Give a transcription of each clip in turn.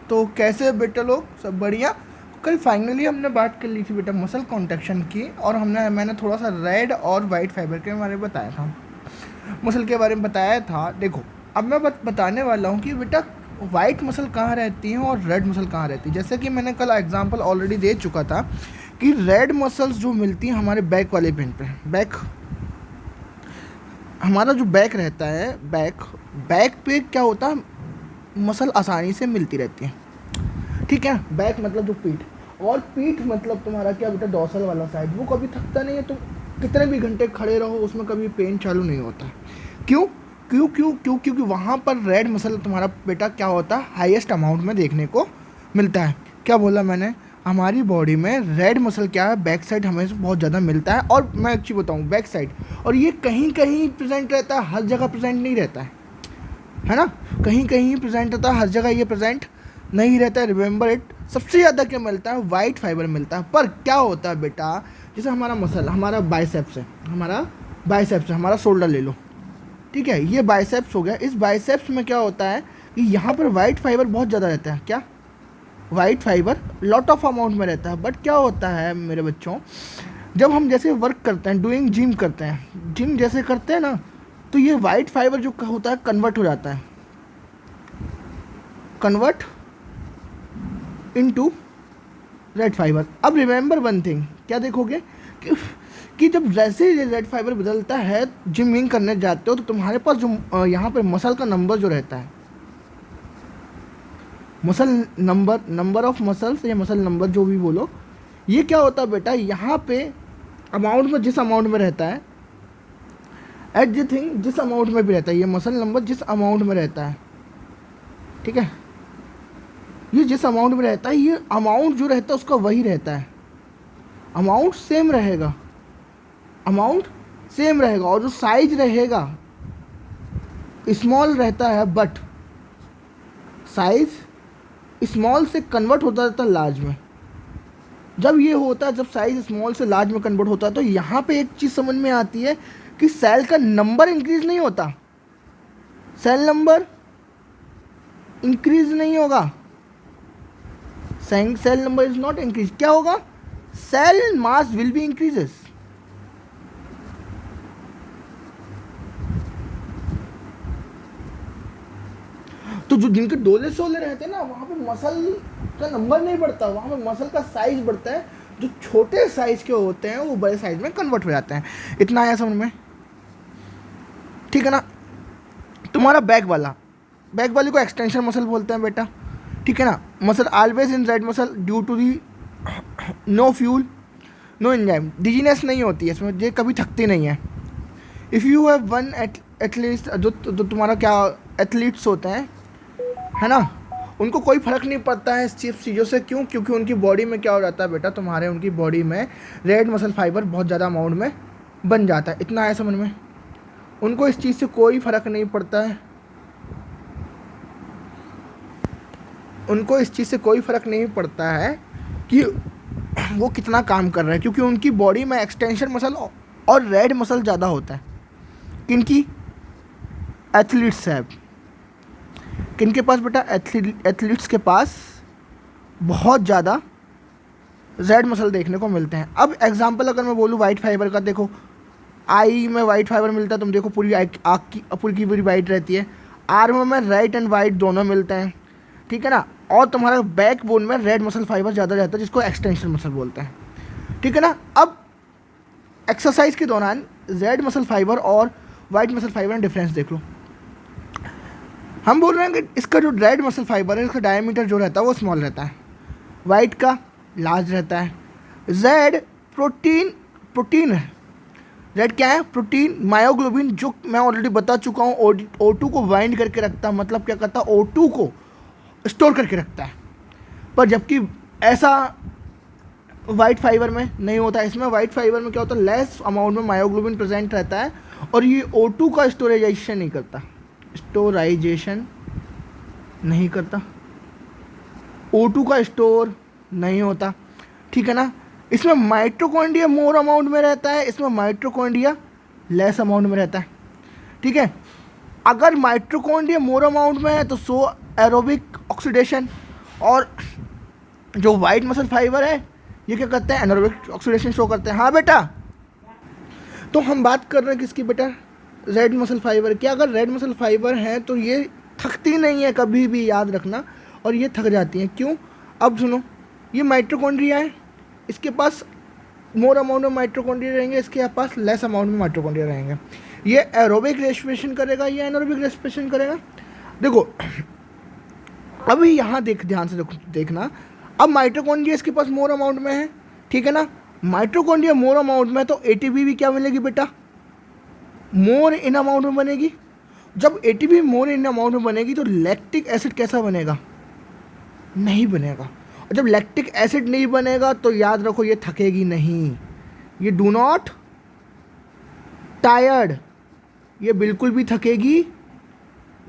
तो कैसे है बेटा लोग, सब बढ़िया। कल फाइनली हमने बात कर ली थी बेटा मसल कॉन्ट्रैक्शन की, और मैंने थोड़ा सा रेड और वाइट फाइबर के बारे में बताया था, मसल के बारे में बताया था। देखो अब मैं बताने वाला हूँ कि बेटा वाइट मसल कहाँ रहती हैं और रेड मसल कहाँ रहती है। जैसे कि मैंने कल एग्जांपल ऑलरेडी दे चुका था कि रेड मसल्स जो मिलती हैं हमारे बैक वाले पिन पे, बैक, हमारा जो बैक रहता है, बैक बैक पे क्या होता है, मसल आसानी से मिलती रहती है। ठीक है, बैक मतलब जो पीठ, और पीठ मतलब तुम्हारा क्या बेटा, डोर्सल वाला साइड, वो कभी थकता नहीं है। तुम कितने भी घंटे खड़े रहो उसमें कभी पेन चालू नहीं होता। क्यों क्यों क्यों क्यों क्योंकि वहाँ पर रेड मसल तुम्हारा बेटा क्या होता है, हाईएस्ट अमाउंट में देखने को मिलता है। क्या बोला मैंने, हमारी बॉडी में रेड मसल क्या है, बैक साइड हमें बहुत ज़्यादा मिलता है। और मैं एक चीज़ बताऊँ, बैक साइड, और ये कहीं कहीं प्रेजेंट रहता है, हर जगह प्रेजेंट नहीं रहता है ना। कहीं कहीं प्रेजेंट रहता है, हर जगह ये प्रेजेंट नहीं रहता है। Remember it. सबसे ज़्यादा क्या मिलता है, वाइट फाइबर मिलता है। पर क्या होता है बेटा, जैसे हमारा मसल, हमारा बाइसेप्स है, हमारा शोल्डर ले लो, ठीक है, ये बाइसेप्स हो गया। इस बाइसेप्स में क्या होता है कि यहाँ पर वाइट फाइबर बहुत ज़्यादा रहता है। क्या, white fibre lot of amount में रहता है। बट क्या होता है मेरे बच्चों, जब हम जैसे वर्क करते हैं, डूइंग जिम करते हैं, जिम जैसे करते हैं ना, तो ये वाइट फाइबर जो होता है कन्वर्ट हो जाता है, कन्वर्ट इनटू रेड फाइबर। अब रिमेंबर वन थिंग, क्या देखोगे कि जब जैसे ये रेड फाइबर बदलता है, जिम विंग करने जाते हो, तो तुम्हारे पास जो यहाँ पर मसल का नंबर जो रहता है, muscle number, number of muscles या मसल नंबर जो भी बोलो, ये क्या होता है बेटा, यहाँ पे अमाउंट में, जिस अमाउंट में रहता है, एट द थिंग जिस अमाउंट में भी रहता है, ये मसल नंबर जिस अमाउंट में रहता है, ठीक है, ये जिस अमाउंट में रहता है, ये अमाउंट जो रहता है उसका वही रहता है, अमाउंट सेम रहेगा, अमाउंट सेम रहेगा। और जो साइज रहेगा स्मॉल रहता है, बट साइज स्मॉल से कन्वर्ट होता रहता है लार्ज में। जब ये होता है, जब साइज स्मॉल से लार्ज में कन्वर्ट होता है, तो यहाँ पे एक चीज़ समझ में आती है कि सेल का नंबर इंक्रीज नहीं होता, सेल नंबर इंक्रीज नहीं होगा, cell number is not increase. क्या होगा, cell mass will be increases. तो जो जिनके डोले शोले रहते हैं ना, वहाँ पे मसल का नंबर नहीं बढ़ता, वहाँ पे मसल का साइज बढ़ता है। जो छोटे साइज के होते हैं वो बड़े साइज में कन्वर्ट हो जाते हैं। इतना आया समझ में, ठीक है ना। तुम्हारा बैक वाले को एक्सटेंशन मसल बोलते हैं बेटा, ठीक है ना। Muscle always in red muscle due to the no fuel no enzyme, dizziness नहीं होती है इसमें, ये कभी थकती नहीं है। If you have one at least, जो तुम्हारा क्या एथलीट्स होते हैं, है ना, उनको कोई फ़र्क नहीं पड़ता है इस चीज़ों से। क्यों, क्योंकि उनकी बॉडी में क्या हो जाता है बेटा, तुम्हारे उनकी बॉडी में रेड मसल फाइबर बहुत ज़्यादा अमाउंट में बन जाता है। इतना है समझ में, उनको इस चीज़ से कोई फ़र्क नहीं पड़ता है, उनको इस चीज़ से कोई फ़र्क नहीं पड़ता है कि वो कितना काम कर रहा है, क्योंकि उनकी बॉडी में एक्सटेंशन मसल और रेड मसल ज़्यादा होता है। किनकी, एथलीट्स है, किनके पास बेटा, एथलीट्स के पास बहुत ज़्यादा रेड मसल देखने को मिलते हैं। अब एग्जांपल अगर मैं बोलूँ वाइट फाइबर का, देखो आई में वाइट फाइबर मिलता है, तुम देखो पूरी आँख की पूरी वाइट रहती है। आर्म में रेड एंड वाइट दोनों मिलते हैं, ठीक है ना। और तुम्हारा बैक बोन में रेड मसल फाइबर ज़्यादा रहता है, जिसको एक्सटेंशन मसल बोलते हैं, ठीक है ना। अब एक्सरसाइज के दौरान रेड मसल फाइबर और वाइट मसल फाइबर में डिफरेंस देख लो। हम बोल रहे हैं कि इसका जो रेड मसल फाइबर है, इसका डायमीटर जो रहता है वो स्मॉल रहता है, वाइट का लार्ज रहता है। रेड प्रोटीन है, रेड क्या है, प्रोटीन, मायोग्लोबिन, जो मैं ऑलरेडी बता चुका हूँ, O2 को बाइंड करके रखता है, मतलब क्या करता है, O2 को स्टोर करके रखता है। पर जबकि ऐसा वाइट फाइबर में नहीं होता है। इसमें वाइट फाइबर में क्या होता है, लेस अमाउंट में मायोग्लोबिन प्रेजेंट रहता है, और ये O2 का स्टोराइजेशन नहीं करता, O2 का स्टोर नहीं होता, ठीक है ना। इसमें माइटोकॉन्ड्रिया मोर अमाउंट में रहता है, इसमें माइटोकॉन्ड्रिया लेस अमाउंट में रहता है, ठीक है। अगर माइटोकॉन्ड्रिया मोर अमाउंट में है तो सो एरोबिक ऑक्सीडेशन, और जो वाइट मसल फाइबर है ये क्या करते हैं, एनारोबिक ऑक्सीडेशन शो करते हैं। हाँ बेटा, तो हम बात कर रहे हैं किसकी बेटा, रेड मसल फाइबर। क्या अगर रेड मसल फाइबर है तो ये थकती नहीं है कभी भी, याद रखना, और ये थक जाती हैं। क्यों? अब सुनो, ये माइटोकॉन्ड्रिया है, इसके पास मोर अमाउंट में माइटोकॉन्ड्रिया रहेंगे, इसके पास लेस अमाउंट में माइटोकॉन्ड्रिया रहेंगे। ये एरोबिक रेस्पिरेशन करेगा, ये एनारोबिक रेस्पिरेशन करेगा। देखो अभी यहाँ ध्यान से देखना, अब माइटोकॉन्ड्रिया इसके पास मोर अमाउंट में है, ठीक है ना। माइटोकॉन्ड्रिया मोर अमाउंट में, तो एटीपी भी क्या मिलेगी बेटा, मोर इन अमाउंट में बनेगी। जब एटीपी मोर इन अमाउंट में बनेगी तो लैक्टिक एसिड कैसा बनेगा, नहीं बनेगा। और जब लैक्टिक एसिड नहीं बनेगा तो याद रखो ये थकेगी नहीं, ये डू नॉट टायर्ड, ये बिल्कुल भी थकेगी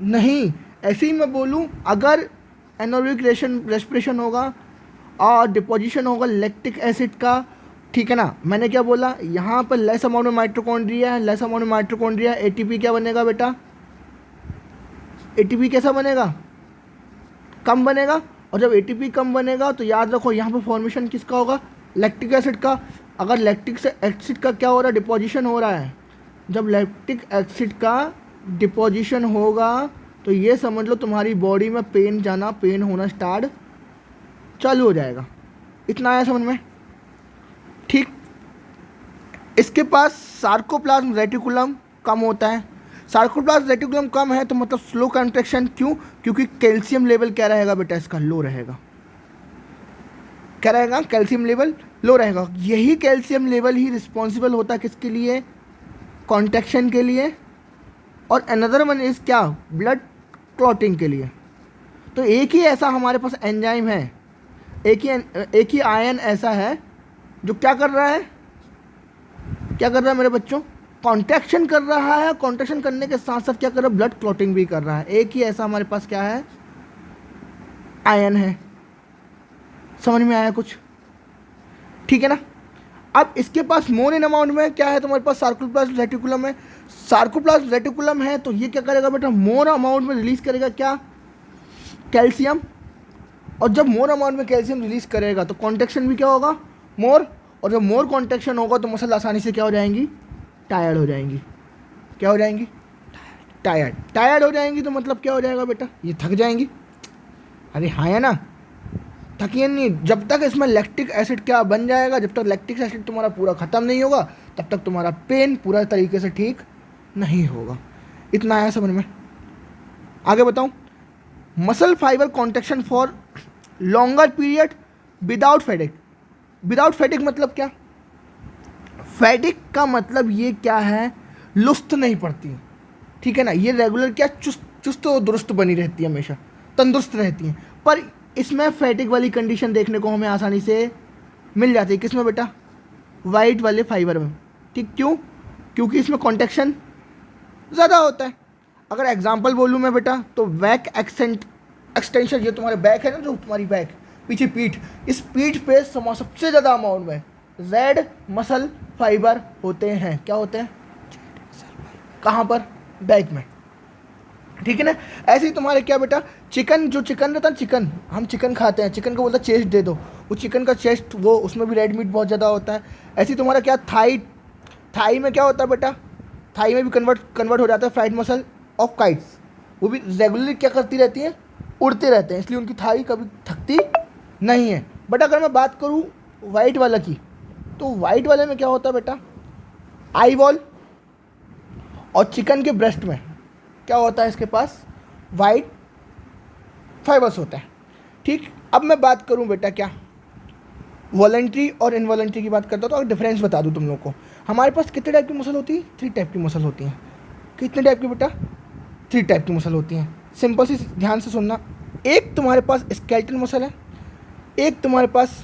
नहीं। ऐसे ही मैं बोलूँ, अगर एनारोबिक रेस्पिरेशन होगा और डिपोजिशन होगा लैक्टिक एसिड का, ठीक है ना। मैंने क्या बोला, यहाँ पर लेस अमाउंट में माइटोकॉन्ड्रिया है, लेस अमाउंट में माइटोकॉन्ड्रिया, एटीपी क्या बनेगा बेटा, एटीपी कैसा बनेगा, कम बनेगा। और जब एटीपी कम बनेगा तो याद रखो यहाँ पर फॉर्मेशन किसका होगा, लैक्टिक एसिड का। अगर लैक्टिक एसिड का क्या हो रहा है, डिपोजिशन हो रहा है, जब लैक्टिक एसिड का डिपोजिशन होगा तो ये समझ लो तुम्हारी बॉडी में पेन जाना, पेन होना स्टार्ट चालू हो जाएगा। इतना आया समझ में, ठीक। इसके पास सार्कोप्लाज्म रेटिकुलम कम होता है। सार्कोप्लाज्म रेटिकुलम कम है तो मतलब स्लो कंट्रैक्शन। क्यों? क्योंकि कैल्शियम लेवल क्या रहेगा बेटा, इसका लो रहेगा। क्या रहेगा, कैल्शियम लेवल लो रहेगा। यही कैल्शियम लेवल ही रिस्पॉन्सिबल होता है किसके लिए, कॉन्ट्रैक्शन के लिए। और अनदर वन इज़ क्या, ब्लड क्लॉटिंग के लिए। तो एक ही ऐसा हमारे पास एंजाइम है, एक ही आयन ऐसा है जो क्या कर रहा है, क्या कर रहा है मेरे बच्चों, कॉन्ट्रैक्शन कर रहा है। कॉन्ट्रैक्शन करने के साथ साथ क्या कर रहा है, ब्लड क्लॉटिंग भी कर रहा है। एक ही ऐसा हमारे पास क्या है, आयन है। समझ में आया कुछ, ठीक है ना। अब इसके पास मोर इन अमाउंट में क्या है, तुम्हारे पास सार्कोप्लाज्म रेटिकुलम है। सार्कोप्लाज्म रेटिकुलम है तो ये क्या करेगा बेटा, मोर अमाउंट में रिलीज करेगा क्या, कैल्शियम। और जब मोर अमाउंट में कैल्शियम रिलीज करेगा तो कॉन्ट्रैक्शन भी क्या होगा, मोर। और जब मोर कॉन्ट्रैक्शन होगा तो मसल आसानी से क्या हो जाएंगी, टायर्ड हो जाएंगी। क्या हो जाएंगी, टायर्ड हो जाएंगी। तो मतलब क्या हो जाएगा बेटा, ये थक जाएंगी। अरे हाँ है ना, थकी नहीं। जब तक इसमें लैक्टिक एसिड क्या बन जाएगा, जब तक लैक्टिक एसिड तुम्हारा पूरा ख़त्म नहीं होगा तब तक तुम्हारा पेन पूरा तरीके से ठीक नहीं होगा। इतना आया समझ में। आगे बताऊं, muscle fibre contraction for longer period without fatigue. Without fatigue मतलब क्या, फैटिग का मतलब ये क्या है, लुस्त नहीं पड़ती, ठीक है ना। ये रेगुलर क्या चुस्त और दुरुस्त बनी रहती है, हमेशा तंदुरुस्त रहती हैं। पर इसमें फैटिग वाली कंडीशन देखने को हमें आसानी से मिल जाती है। किसमें बेटा, वाइट वाले फाइबर में, ठीक। क्यों? क्योंकि इसमें कॉन्ट्रैक्शन ज़्यादा होता है। अगर एग्जांपल बोलूँ मैं बेटा, तो बैक एक्सटेंशन, ये तुम्हारे बैक है ना, जो तुम्हारी बैक पीछे पीठ, इस पीठ पे सबसे ज़्यादा अमाउंट में रेड मसल फाइबर होते हैं। क्या होते हैं, कहाँ पर, बैक में, ठीक है ना। ऐसे ही तुम्हारे क्या बेटा, चिकन, जो चिकन रहता है, चिकन हम चिकन खाते हैं, चिकन को बोलता है चेस्ट दे दो, वो चिकन का चेस्ट, वो उसमें भी रेड मीट बहुत ज़्यादा होता है। ऐसे ही तुम्हारा क्या, थाई में क्या होता है बेटा, थाई में भी कन्वर्ट हो जाता है फ्लाइट मसल ऑफ काइट्स। वो भी रेगुलरली क्या करती रहती हैं, उड़ते रहते हैं, इसलिए उनकी थाई कभी थकती नहीं है। बट अगर मैं बात करूँ वाइट वाला की, तो वाइट वाले में क्या होता है बेटा, आई बॉल और चिकन के ब्रेस्ट में क्या होता है, इसके पास वाइट फाइबर्स होता है, ठीक। अब मैं बात करूं बेटा क्या, वॉलंटरी और इनवॉलंटरी की बात करता हूं, तो अगर डिफरेंस बता दूं तुम लोग को। हमारे पास कितने टाइप की मसल होती है, 3 टाइप की मसल होती हैं। कितने टाइप की बेटा, 3 टाइप की मसल होती हैं। सिंपल सी, ध्यान से सुनना। एक तुम्हारे पास स्केलेटल मसल है, एक तुम्हारे पास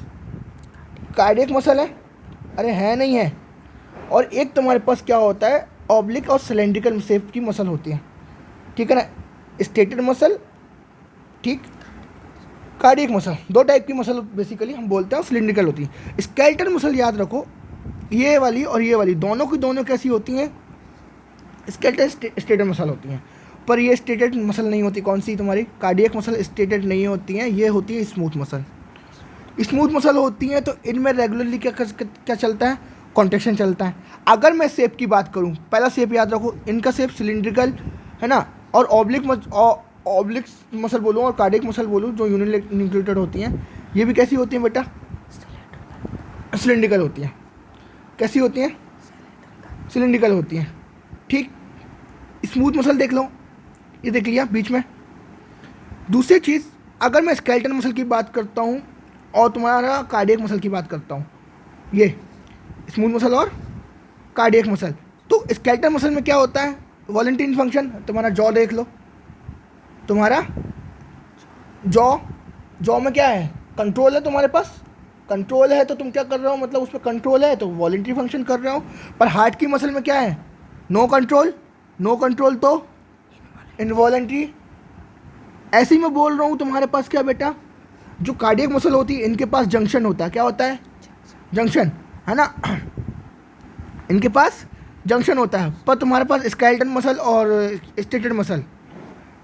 कार्डियक मसल है, अरे है नहीं है, और एक तुम्हारे पास क्या होता है, ऑब्लिक और सिलेंड्रिकल शेप की मसल होती है, ठीक है ना। स्टेटेड मसल, ठीक, कार्डियक मसल, 2 टाइप की मसल बेसिकली हम बोलते हैं, सिलेंड्रिकल होती है। स्केलेटल मसल याद रखो, ये वाली और ये वाली दोनों की दोनों कैसी होती हैं, स्केलेटल स्टेटेड मसल होती हैं। पर ये स्टेटेड मसल नहीं होती। कौन सी तुम्हारी कार्डियक मसल स्टेटेड नहीं होती हैं, ये होती है स्मूथ मसल। स्मूथ मसल होती हैं तो इनमें रेगुलरली क्या चलता है, कॉन्ट्रैक्शन चलता है। अगर मैं शेप की बात करूं, पहला शेप याद रखो, इनका शेप सिलिंड्रिकल है ना, और ऑब्लिक मसल बोलूँ और कार्डियक मसल बोलूँ जो यूनिन्यूक्लिएटेड होती हैं, ये भी कैसी होती हैं बेटा, सिलिंड्रिकल होती हैं। कैसी होती हैं, सिलिंड्रिकल होती हैं। ठीक, स्मूथ मसल देख लो, ये देख लिया बीच में। दूसरी चीज़, अगर मैं स्केलेटल मसल की बात करता हूँ और तुम्हारा कार्डियक मसल की बात करता हूँ, ये स्मूथ मसल और कार्डियक मसल, तो स्केलेटल मसल में क्या होता है, वॉलंटिन फंक्शन। तुम्हारा जॉ देख लो, तुम्हारा जॉ में क्या है, कंट्रोल है तुम्हारे पास, कंट्रोल है तो तुम क्या कर रहे हो, मतलब उसमें कंट्रोल है तो वॉलंटरी फंक्शन कर रहे हो। पर हार्ट की मसल में क्या है, नो कंट्रोल तो इनवॉलंटरी। ऐसे ही मैं बोल रहा हूँ तुम्हारे पास क्या बेटा, जो कार्डियक मसल होती है इनके पास जंक्शन होता है। क्या होता है, जंक्शन, है ना, इनके पास जंक्शन होता है। पर तुम्हारे पास स्केलेटल मसल और स्टेटेड मसल,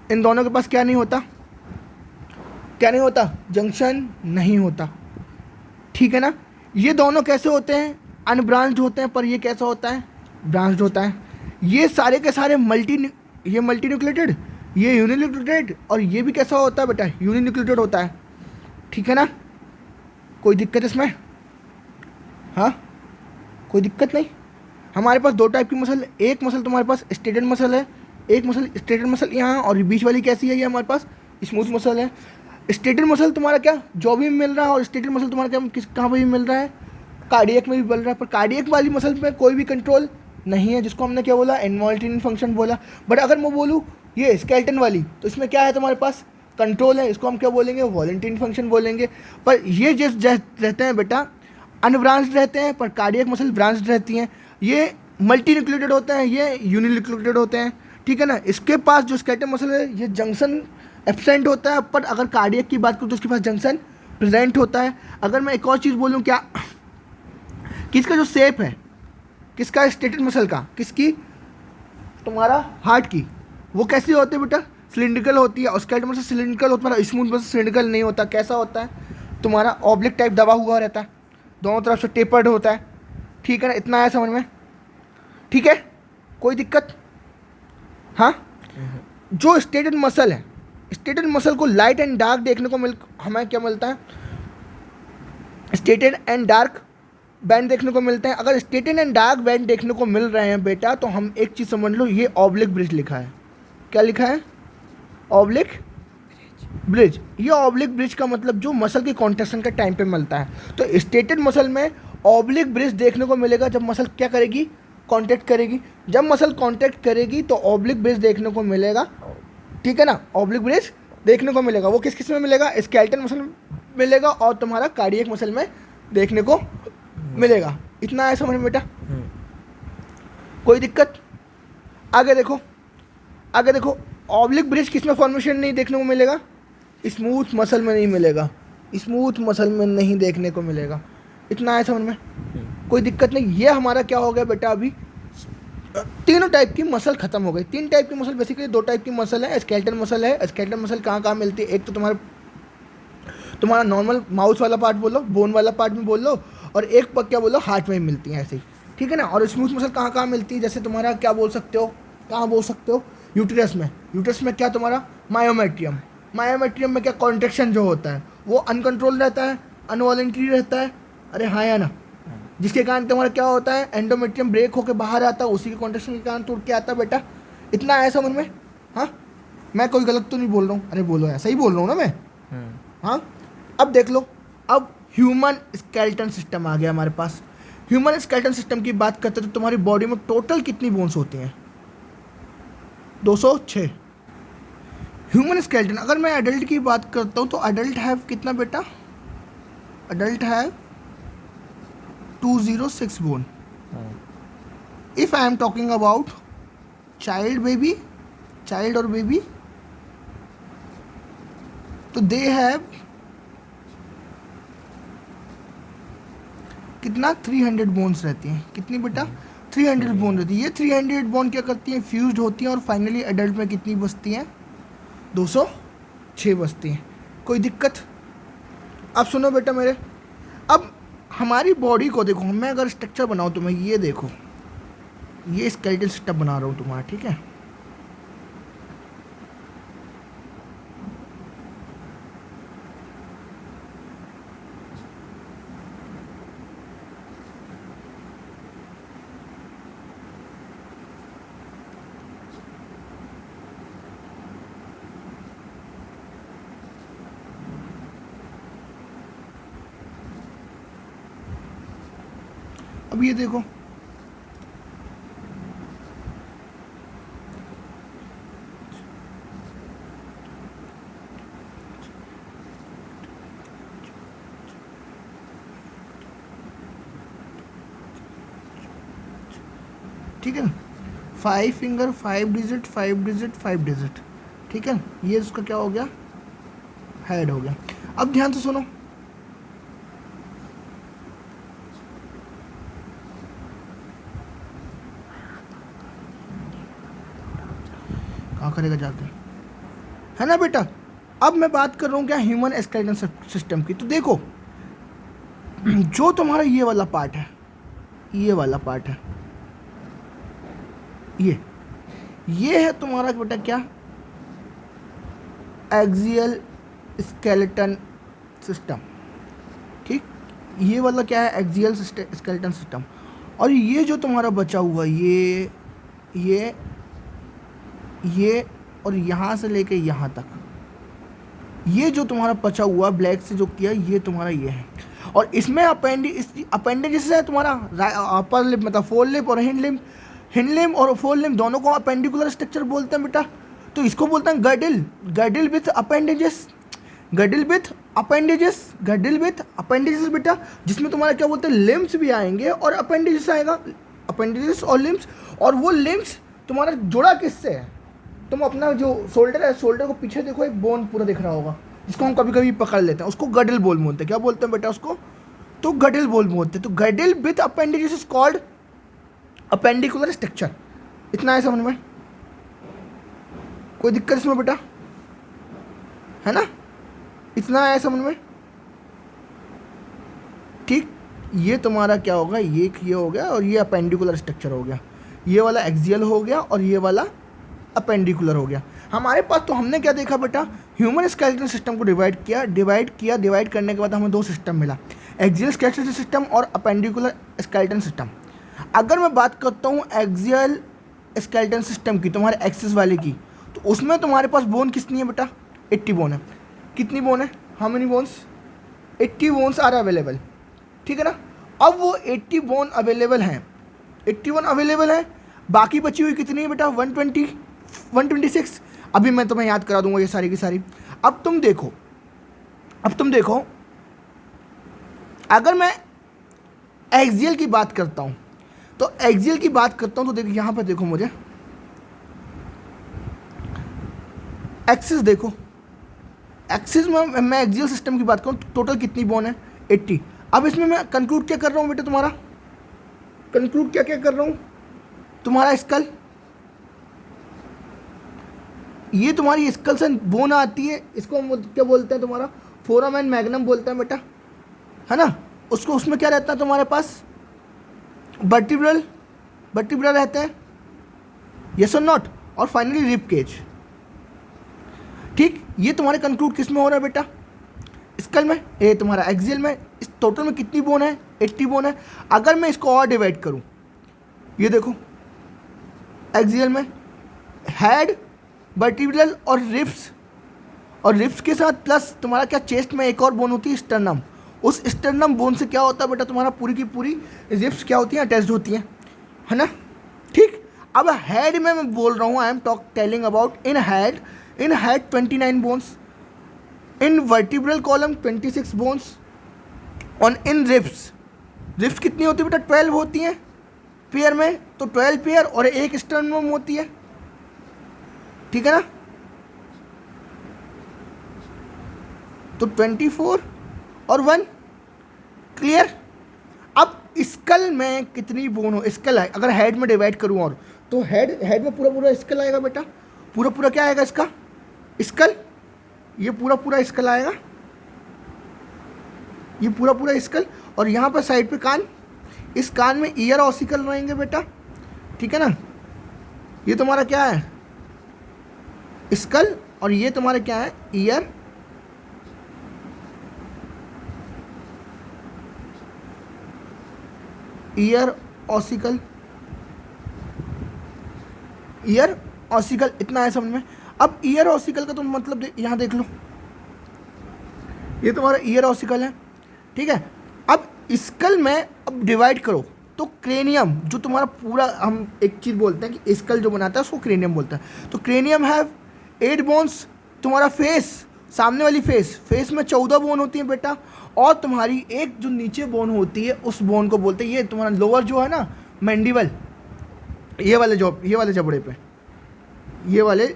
इन दोनों के पास क्या नहीं होता, जंक्शन नहीं होता। ठीक है ना। ये दोनों कैसे होते हैं, अनब्रांच्ड होते हैं, पर ये कैसा होता है, ब्रांच्ड होता है। ये सारे के सारे ये मल्टीन्यूक्लिएटेड, ये यूनिन्यूक्लिएटेड, और ये भी कैसा होता है बेटा, यूनिन्यूक्लिएटेड होता है। ठीक है ना, कोई दिक्कत इसमें, हाँ कोई दिक्कत नहीं। हमारे पास दो टाइप की मसल, एक मसल तुम्हारे पास स्टेटेड मसल है, एक मसल स्टेटेड मसल यहाँ, और बीच वाली कैसी है, ये हमारे पास स्मूथ मसल है। स्टेटेड मसल तुम्हारा क्या जॉ भी मिल रहा है, और स्टेटेड मसल तुम्हारा क्या कहाँ पर भी मिल रहा है, कार्डियक में भी मिल रहा है। पर कार्डियक वाली मसल में कोई भी कंट्रोल नहीं है, जिसको हमने क्या बोला, इनवॉल्यूटिन फंक्शन बोला। बट अगर मैं बोलूँ ये स्केलेटन वाली, तो इसमें क्या है, तुम्हारे पास कंट्रोल है, इसको हम क्या बोलेंगे, वॉलंटिन फंक्शन बोलेंगे। पर ये जिस रहते हैं बेटा, अनब्रांच्ड रहते हैं, पर कार्डियक मसल ब्रांच्ड रहती हैं। ये मल्टी न्यूक्लिएटेड होते हैं, ये यूनिन्यूक्लिएटेड होते हैं। ठीक है ना। इसके पास जो स्केलेटल मसल है ये जंक्शन एब्सेंट होता है, पर अगर कार्डियक की बात करूँ तो उसके पास जंक्शन प्रेजेंट होता है। अगर मैं एक और चीज़ बोलूँ, क्या किसका जो शेप है, किसका, स्टेटेड मसल का, किसकी, तुम्हारा हार्ट की, वो कैसी होती है बेटा, सिलिंड्रिकल होती है। और स्केलेटल मसल सिलिंड्रिकल होता है, स्मूथ मसल सिलिंड्रिकल नहीं होता। कैसा होता है, तुम्हारा ऑब्लिक टाइप दबा हुआ रहता है, दोनों तरफ से टेपर्ड होता है। ठीक है ना, इतना आया समझ में, ठीक है, कोई दिक्कत, हाँ। जो स्टेटेड मसल है, स्टेटेड मसल को लाइट एंड डार्क देखने को हमें क्या मिलता है, स्टेटेड एंड डार्क बैंड देखने को मिलते हैं। अगर स्टेटेड एंड डार्क बैंड देखने को मिल रहे हैं बेटा, तो हम एक चीज़ समझ लो, ये ऑब्लिक ब्रिज लिखा है। क्या लिखा है, ऑब्लिक ब्रिज। ये ऑब्लिक ब्रिज का मतलब जो मसल की कॉन्ट्रैक्शन के टाइम पे मिलता है। तो स्टेटेड मसल में ऑब्लिक ब्रिज देखने को मिलेगा जब मसल क्या करेगी, कॉन्ट्रैक्ट करेगी। जब मसल कॉन्ट्रैक्ट करेगी तो ऑब्लिक ब्रिज देखने को मिलेगा। ठीक है ना, ऑब्लिक ब्रिज देखने को मिलेगा। वो किस किस में मिलेगा, स्केलेटल मसल में मिलेगा और तुम्हारा कार्डियक मसल में देखने को मिलेगा। इतना है समझ में बेटा, कोई दिक्कत। आगे देखो, आगे देखो, ऑब्लिक ब्रिज किस में फॉर्मेशन नहीं देखने को मिलेगा, स्मूथ मसल में नहीं मिलेगा, स्मूथ मसल में नहीं देखने को मिलेगा। इतना है समझ में, कोई दिक्कत नहीं। ये हमारा क्या हो गया बेटा, अभी तीनों टाइप की मसल खत्म हो गई। तीन टाइप की मसल, बेसिकली दो टाइप की मसल है। स्केलेटल मसल है, स्केलेटल मसल कहाँ कहाँ मिलती है, एक तो तुम्हारा नॉर्मल माउस वाला पार्ट बोलो, बोन वाला पार्ट में बोल लो, और एक पर क्या बोलो, हार्ट में मिलती है ऐसे ही। ठीक है ना। और स्मूथ मसल कहाँ कहाँ मिलती है, जैसे तुम्हारा क्या बोल सकते हो, कहाँ बोल सकते हो, यूट्रस में। यूट्रस में क्या तुम्हारा मायोमेट्रियम, मायोमेट्रियम में क्या कॉन्ट्रैक्शन जो होता है वो अनकंट्रोल रहता है, अनवॉलंटरी रहता है। अरे हाँ या ना, जिसके कारण तुम्हारा क्या होता है, एंडोमेट्रियम ब्रेक होकर बाहर आता है, उसी के कॉन्ट्रैक्शन के कारण टूट के आता है बेटा। इतना आया समझ में, हाँ। मैं कोई गलत तो नहीं बोल रहा हूँ, अरे बोलो यार, सही बोल रहा हूँ ना मैं, हाँ। अब देख लो, अब ह्यूमन स्केलेटन सिस्टम आ गया हमारे पास। ह्यूमन स्केलेटन सिस्टम की बात करते तो तुम्हारी बॉडी में टोटल कितनी बोन्स होती हैं, 206। ह्यूमन स्केलेटन, अगर मैं एडल्ट की बात करता हूँ तो एडल्ट हैव कितना बेटा, adult have 206 bone. If I am talking about child baby, child और बेबी, तो दे हैव कितना, 300 बोन्स रहती हैं। कितनी बेटा, 300 बोन रहती है। ये 300 बोन क्या करती हैं, फ्यूज्ड होती हैं और फाइनली एडल्ट में कितनी बचती हैं, 206 बचती हैं। कोई दिक्कत? अब सुनो बेटा मेरे, अब हमारी बॉडी को देखो, मैं अगर स्ट्रक्चर बनाऊँ तो मैं ये देखो, ये स्केलेटल सिस्टम बना रहा हूँ तुम्हारा, ठीक है। अब ये देखो, ठीक है ना, 5 फिंगर, 5 डिजिट, 5 डिजिट, 5 डिजिट, ठीक है। ये उसका क्या हो गया, हेड हो गया। अब ध्यान से सुनो, कहाँ करेगा जाके, है ना बेटा। अब मैं बात कर रहा हूँ क्या, ह्यूमन स्केलेटन सिस्टम की। तो देखो, जो तुम्हारा ये वाला पार्ट है, ये वाला पार्ट है, ये है तुम्हारा बेटा क्या, एक्सियल स्केलेटन सिस्टम, ठीक। ये वाला क्या है, एक्सियल स्केलेटन सिस्टम। और ये जो तुम्हारा बचा हुआ, ये और यहाँ से लेके यहाँ तक, ये जो तुम्हारा बचा हुआ ब्लैक से जो किया, ये तुम्हारा ये है। और इसमें अपेंडिजेस है तुम्हारा, अपर लिप मतलब फोर लिप और हिंड लिम और फोर लिम दोनों को अपेंडिकुलर स्ट्रक्चर बोलते हैं बेटा। तो इसको बोलते हैं girdle with appendages, girdle with appendages बेटा, जिसमें तुम्हारा क्या बोलते हैं, लिम्स भी आएंगे और अपेंडेजेस आएगा, अपेंडेजेस और लिम्स। और वो लिम्स तुम्हारा जुड़ा किससे है, तुम अपना जो शोल्डर है, शोल्डर को पीछे देखो, एक बोन पूरा दिख रहा होगा, जिसको हम कभी कभी पकड़ लेते हैं, उसको गर्डिल बोल बोलते हैं। क्या बोलते हैं बेटा उसको, तो गर्डिल बोल बोलते हैं। तो girdle with appendages is called appendicular structure. इतना है समझ में, कोई दिक्कत इसमें बेटा, है ना, इतना है समझ में, ठीक। ये तुम्हारा क्या होगा, ये हो गया और ये अपेंडिकुलर स्ट्रक्चर हो गया, ये वाला एक्सियल हो गया और ये वाला अपेंडिकुलर हो गया हमारे पास। तो हमने क्या देखा बेटा, ह्यूमन स्केलेटन सिस्टम को डिवाइड करने के बाद हमें दो सिस्टम मिला, एक्सियल स्केलेटन सिस्टम और अपेंडिकुलर स्केलेटन सिस्टम। अगर मैं बात करता हूँ एक्सियल स्केलेटन सिस्टम की, तुम्हारे एक्सिस वाले की, तो उसमें तुम्हारे पास बोन कितनी है बेटा, 80 बोन है। कितनी बोन है, how many bones, 80 bones are available, ठीक है ना। अब वो 80 बोन अवेलेबल हैं, 81 अवेलेबल है, बाकी बची हुई कितनी है बेटा, 126। अभी मैं तुम्हें याद करा दूंगा ये सारी की सारी। अब तुम देखो, अगर मैं एक्सियल की बात करता हूँ, तो एक्सियल की बात करता हूँ तो देखो यहाँ पर देखो, मुझे एक्सिस देखो, एक्सिस में मैं एक्सियल सिस्टम की बात करूँ तो टोटल कितनी बोन है, 80। अब इसमें मैं कंक्लूड क्या कर रहा हूँ बेटा, तुम्हारा कंक्लूड क्या कर रहा हूँ, तुम्हारा स्कल, ये तुम्हारी स्कल से बोन आती है, इसको हम क्या बोलते हैं, तुम्हारा फोरम एंड मैग्नम बोलते हैं बेटा, है ना। उसको उसमें क्या रहता है तुम्हारे पास, वर्टिब्रल रहते हैं, यस और नॉट, और फाइनली रिब केज, ठीक। ये तुम्हारे कंक्लूड किस में हो रहा है बेटा, स्कल में, ये तुम्हारा एक्सियल में। इस टोटल में कितनी बोन है, 80 बोन है। अगर मैं इसको और डिवाइड करूं, ये देखो, एक्सियल में हेड, वर्टिब्रल और रिब्स के साथ प्लस तुम्हारा क्या, चेस्ट में एक और बोन होती है, स्टर्नम। उस स्टर्नम बोन से क्या होता है बेटा, तुम्हारा पूरी की पूरी रिब्स क्या होती हैं, अटैच्ड होती हैं, है ना, ठीक। अब हेड में मैं बोल रहा हूँ, I am telling about in head 29 bones, in vertebral column 26 bones, और इन रिब्स कितनी होती है बेटा, 12 होती हैं पेयर में, तो 12 पेयर और एक स्टर्नम होती है, ठीक है ना। तो 24 और 1, क्लियर। अब स्कल में कितनी बोन हो, स्कल है अगर हेड में डिवाइड करूँ और तो हेड में पूरा पूरा स्कल आएगा बेटा, पूरा पूरा क्या आएगा इसका स्कल, ये पूरा पूरा स्कल आएगा, ये पूरा पूरा स्कल, और यहाँ पर साइड पे कान, इस कान में ईयर ऑसिकल रहेंगे बेटा, ठीक है ना। ये तुम्हारा क्या है स्कल, और ये तुम्हारा क्या है year, year ossicle, year ossicle, इतना है समझ में। अब ईयर ऑसिकल का तुम मतलब यहाँ देख लो, ये तुम्हारा ईयर ऑसिकल है, ठीक है। अब स्कल में अब डिवाइड करो तो क्रेनियम जो तुम्हारा पूरा, हम एक चीज़ बोलते हैं कि स्कल जो बनाता है उसको क्रेनियम बोलता है, तो क्रेनियम हैव 8 बोन्स। तुम्हारा फेस, सामने वाली फेस में 14 बोन होती है बेटा, और तुम्हारी एक जो नीचे बोन होती है उस बोन को बोलते हैं, ये तुम्हारा लोअर जो है ना मैंडिबल, ये वाले जबड़े पे, ये वाले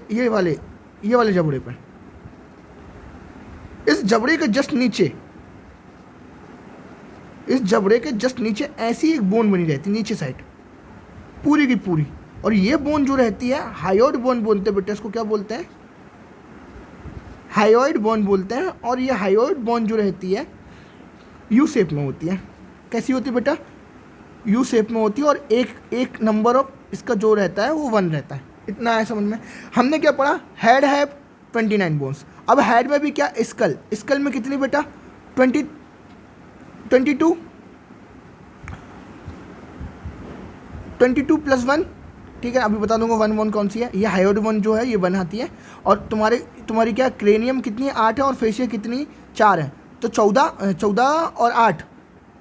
जबड़े पे, इस जबड़े के जस्ट नीचे, इस जबड़े के जस्ट नीचे ऐसी एक बोन बनी रहती है नीचे साइड पूरी की पूरी, और ये बोन जो रहती है हायोइड बोन बोलते हैं बेटा, इसको क्या बोलते हैं हायोइड बोन बोलते हैं। और ये हायोइड बोन जो रहती है यू शेप में होती है, कैसी होती है बेटा यू शेप में होती है, और एक नंबर ऑफ इसका जो रहता है वो 1 रहता है, इतना है समझ में। हमने क्या पढ़ा, हेड है 29 बोन्स। अब हेड में भी क्या स्कल में कितनी बेटा 22, +1, ठीक है। अभी बता दूंगा 1 1 कौन सी है, ये हायोइड बोन जो है ये 1 आती है, और तुम्हारी क्या क्रेनियम कितनी 8 है, और फेशिया कितनी 4 है, तो 14 और 8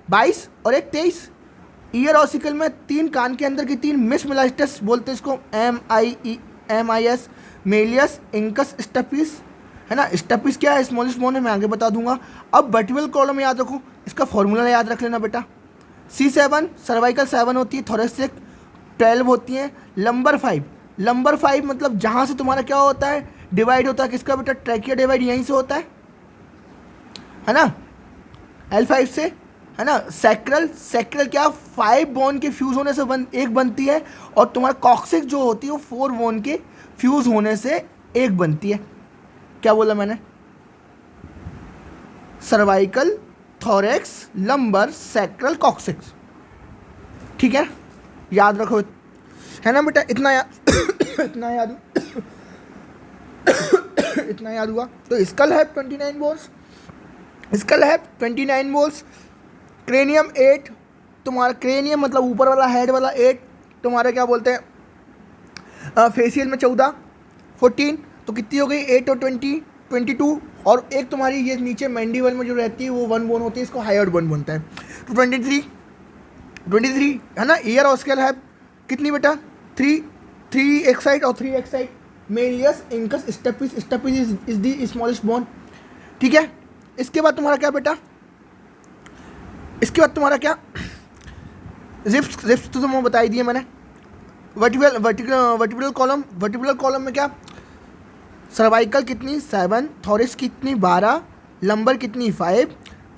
22 और 1 23। ईयर ऑसिकल में 3 कान के अंदर की 3 मिस मिलास्टस बोलते हैं इसको, MIS मेलियस इंकस स्टेपिस, है ना। स्टेपिस क्या है स्मॉलेस्ट बोन है, मैं आगे बता दूंगा। अब वर्टिब्रल कॉलम याद रखो, इसका फॉर्मूला याद रख लेना बेटा, C7 सर्वाइकल 7 होती है, थोरेसिक 12 होती है, लंबर 5 मतलब जहाँ से तुम्हारा क्या होता है डिवाइड होता है किसका बेटा, ट्रैकिया डिवाइड यहीं से होता है ना, L5 से, है ना। सैक्रल क्या 5 बोन के फ्यूज़ होने से एक बनती है, और तुम्हारा कॉक्सिक जो होती है वो 4 बोन के फ्यूज़ होने से एक बनती है। क्या बोला मैंने, cervical, thorax, lumbar, sacral, coccyx, ठीक है, याद रखो, है ना बेटा। इतना याद हुआ। तो स्कल है 29 बोन्स, क्रेनियम 8, तुम्हारा क्रेनियम मतलब ऊपर वाला हेड वाला 8, तुम्हारा क्या बोलते हैं फेशियल में 14, तो कितनी हो गई 8 और 20 22, और एक तुम्हारी ये नीचे मैंडिबल में जो रहती है वो 1 बोन होती है, इसको हायोइड बोन बनता है, तो 23 है ना। ईयर ऑसिकल है कितनी बेटा 3 एक साइड और 3 एक side, malleus incus stapes is the smallest bone, ठीक है। इसके बाद तुम्हारा क्या बेटा, इसके बाद तुम्हारा क्या रिप्स तो तुम्हें बता ही दिया मैंने। वर्टिब्रल कॉलम में क्या, सर्वाइकल कितनी 7, थोरिस कितनी 12, लंबर कितनी 5,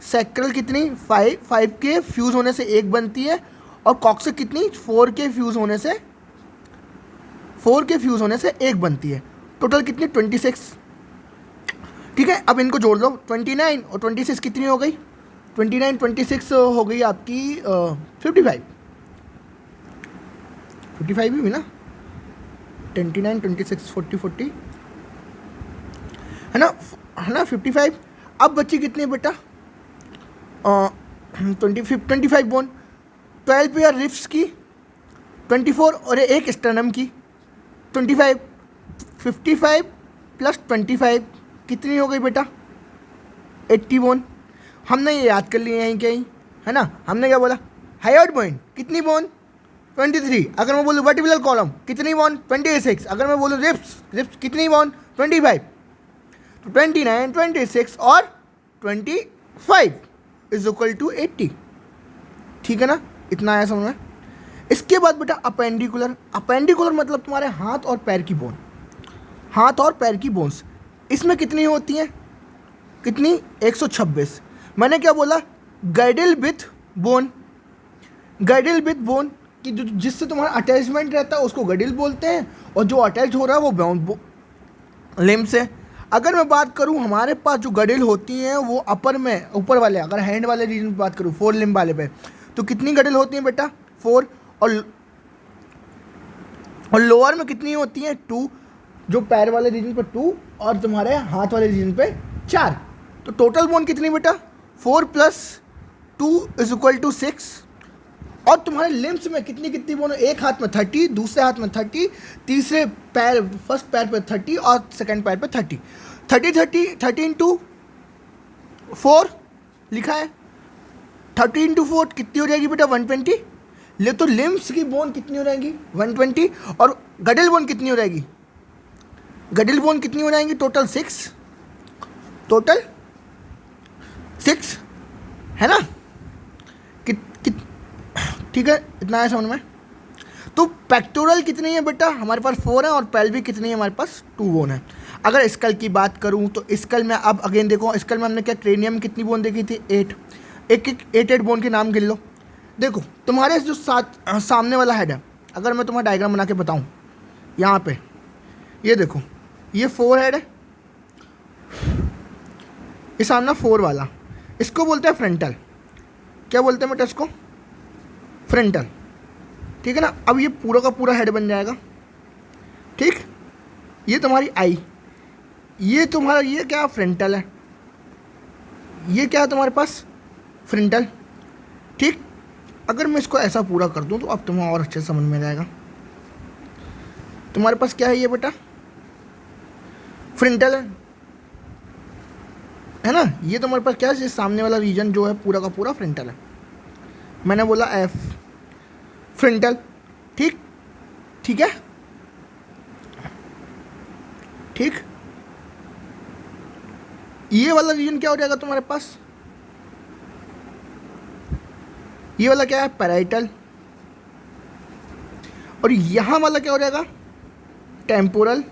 सैक्रल कितनी 5 के फ्यूज़ होने से एक बनती है, और कॉक्सिक कितनी 4 के फ्यूज़ होने से एक बनती है। टोटल कितनी 26, ठीक है। अब इनको जोड़ लो, 29 और 26 कितनी हो गई, 29 26 हो गई आपकी 55 ही हुई ना, 29 26 40 है ना 55। अब बच्ची कितनी है बेटा 25 बोन, 12 पेयर रिफ्स की, 24 और एक स्टर्नम की, 25 55 + 25 कितनी हो गई बेटा 80 बोन। हमने ये याद कर लिया यहीं कहीं, है ना। हमने क्या बोला, हायोइड बोन कितनी बोन 23, अगर मैं बोलूँ वर्टिब्रल कॉलम कितनी बोन 26, अगर मैं बोलूँ रिप्स कितनी बोन 25, तो 29 26 और 25 इज इक्वल टू 80, ठीक है ना। इतना आया समझ में। इसके बाद बेटा अपेंडिकुलर मतलब तुम्हारे हाथ और पैर की बोन्स, इसमें कितनी होती हैं, कितनी 126। मैंने क्या बोला, गैडल विथ बोन, गैडिल विथ बोन कि जो जिससे तुम्हारा अटैचमेंट रहता है उसको गैडिल बोलते हैं, और जो अटैच हो रहा है वो बोन लिम्स है। अगर मैं बात करूं हमारे पास जो गैडिल होती हैं वो अपर में, ऊपर वाले, अगर हैंड वाले रीजन की बात करूं फोर लिम्ब वाले पे, तो कितनी गैडिल होती हैं बेटा? 4। और लोअर में कितनी होती हैं? 2। जो पैर वाले रीजन पे 2 और तुम्हारे हाथ वाले रीजन पे 4। तो टोटल बोन कितनी बेटा? 4 + 2 = 6। और तुम्हारे लिम्स में कितनी कितनी बोन? एक हाथ में 30, दूसरे हाथ में 30, तीसरे पैर, फर्स्ट पैर पे 30 और सेकंड पैर पे 30। 30 × 4 लिखा है। 30 × 4 कितनी हो जाएगी बेटा? 120। ले तो लिम्स की बोन कितनी हो जाएगी? 120। और गैडिल बोन कितनी हो जाएगी? गैडिल बोन कितनी हो जाएंगी? टोटल 6। टोटल 6 है ना? ठीक है, इतना है समझ में। तो पेक्टोरल कितनी है बेटा? हमारे पास 4 है। और पेल्विक कितनी है? हमारे पास 2 बोन है। अगर स्कल की बात करूं तो स्कल में अब अगेन देखो, स्कल में हमने क्या क्रेनियम में कितनी बोन देखी थी? 8। एक बोन के नाम गिन लो। देखो तुम्हारे जो सामने वाला हेड है, अगर मैं तुम्हारा डायग्राम बना के बताऊं, यहाँ पे ये देखो, ये 4 हेड है, ये सामना 4 वाला, इसको बोलते हैं फ्रंटल। क्या बोलते हैं बेटा इसको? फ्रंटल। ठीक है ना? अब ये पूरा का पूरा हेड बन जाएगा। ठीक, ये तुम्हारी आई, ये तुम्हारा ये क्या? फ्रंटल है। ये क्या है तुम्हारे पास? फ्रंटल। ठीक, अगर मैं इसको ऐसा पूरा कर दूं तो अब तुम्हें और अच्छे से समझ में आएगा। तुम्हारे पास क्या है ये बेटा? फ्रंटल है ना? ये तुम्हारे पास क्या है? ये सामने वाला रीजन जो है पूरा का पूरा फ्रंटल है। मैंने बोला एफ, फ्रंटल। ठीक, ठीक है, ठीक। ये वाला रीजन क्या हो जाएगा तुम्हारे पास? ये वाला क्या है? पैराइटल। और यहां वाला क्या हो जाएगा? टेम्पोरल।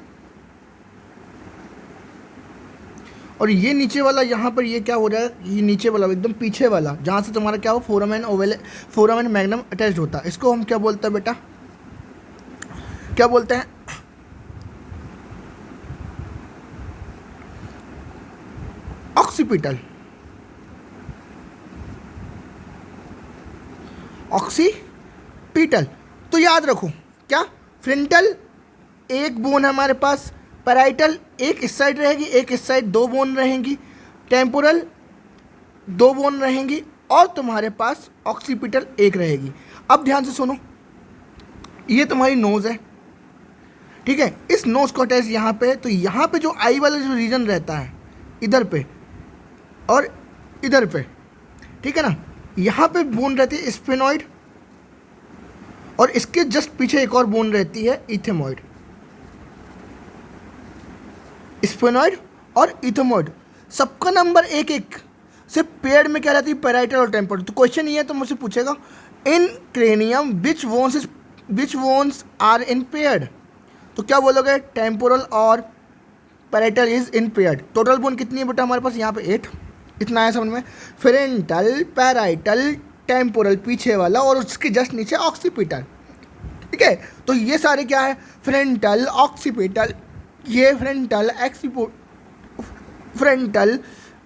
और ये नीचे वाला यहाँ पर ये क्या हो जाएगा? ये नीचे वाला एकदम पीछे वाला, जहाँ से तुम्हारा क्या हो? फोरामेन मैग्नम अटैच्ड होता है, इसको हम क्या बोलते हैं बेटा? क्या बोलते हैं? ऑक्सीपिटल। ऑक्सीपिटल। तो याद रखो क्या? फ्रंटल एक बोन है हमारे पास, पैराइटल एक इस साइड रहेगी, एक इस साइड, 2 बोन रहेंगी, टेम्पोरल 2 बोन रहेंगी, और तुम्हारे पास ऑक्सीपिटल एक रहेगी। अब ध्यान से सुनो, ये तुम्हारी नोज़ है। ठीक है, इस नोज़ को अटैच यहाँ पे, तो यहाँ पे जो आई वाला जो रीजन रहता है इधर पे और इधर पे, ठीक है ना, यहाँ पे बोन रहती है स्फेनॉइड, और इसके जस्ट पीछे एक और बोन रहती है इथेमॉइड। स्फेनॉइड और इथेमॉइड, सबका नंबर 1-1। सिर्फ पेड़ में क्या रहती है? पैराइटल और टेम्पोरल। तो क्वेश्चन ये है, तो मुझसे पूछेगा in cranium which ones are in paired, तो क्या बोलोगे? टेम्पोरल और parietal is in paired. Total bone कितनी है बेटा हमारे पास? यहाँ पे 8। इतना है समझ में। फ्रंटल, पैराइटल, टेम्पोरल पीछे वाला, और उसके जस्ट नीचे ऑक्सीपिटल। ठीक है, तो ये सारे क्या है? फ्रंटल, ऑक्सीपिटल, ये फ्रंटल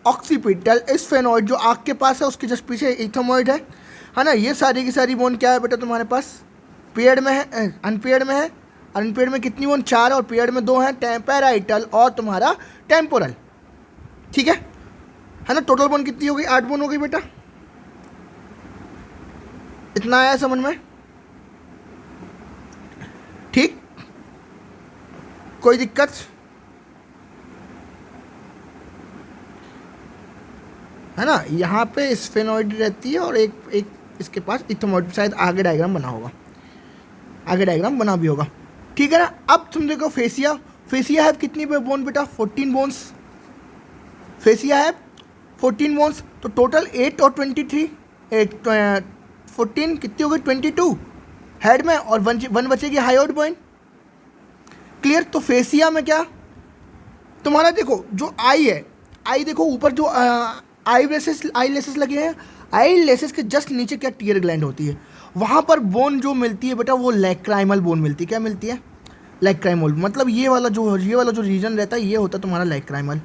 ऑक्सीपिटल, स्फेनॉइड जो आँख के पास है उसके जस्ट पीछे इथेमॉइड है ना? ये सारी की सारी बोन क्या है बेटा तुम्हारे पास? पेयर्ड में है, अनपेयर्ड में है। अनपेयर्ड में कितनी बोन? 4, और पेयर्ड में 2 हैं, पैराइटल और तुम्हारा टेम्पोरल। ठीक है ना? टोटल बोन कितनी हो गई? 8 बोन हो गई बेटा। इतना आया समझ में? ठीक, कोई दिक्कत? है ना? यहाँ पे स्फेनॉइड रहती है और एक इसके पास इथेमॉइड। शायद आगे डायग्राम बना होगा, आगे डायग्राम बना भी होगा। ठीक है ना? अब तुम देखो फेसिया। फेसिया है कितनी बोन बेटा? 14 बोन्स। फेसिया है 14 बोन्स। तो टोटल 8 और 23, 14 कितनी हो गई? 22 हेड में, और 1 बचेगी हायोइड बोन। क्लियर? तो फेसिया में क्या तुम्हारा देखो, जो आई है, आई देखो ऊपर जो आई लेसेस लगे हैं, आई लेसेस के जस्ट नीचे क्या टीयर ग्लैंड होती है, वहाँ पर बोन जो मिलती है बेटा वो लैक्राइमल बोन मिलती है। क्या मिलती है? लैक्राइमल। मतलब ये वाला जो रीजन रहता है ये होता है तुम्हारा लैक्राइमल,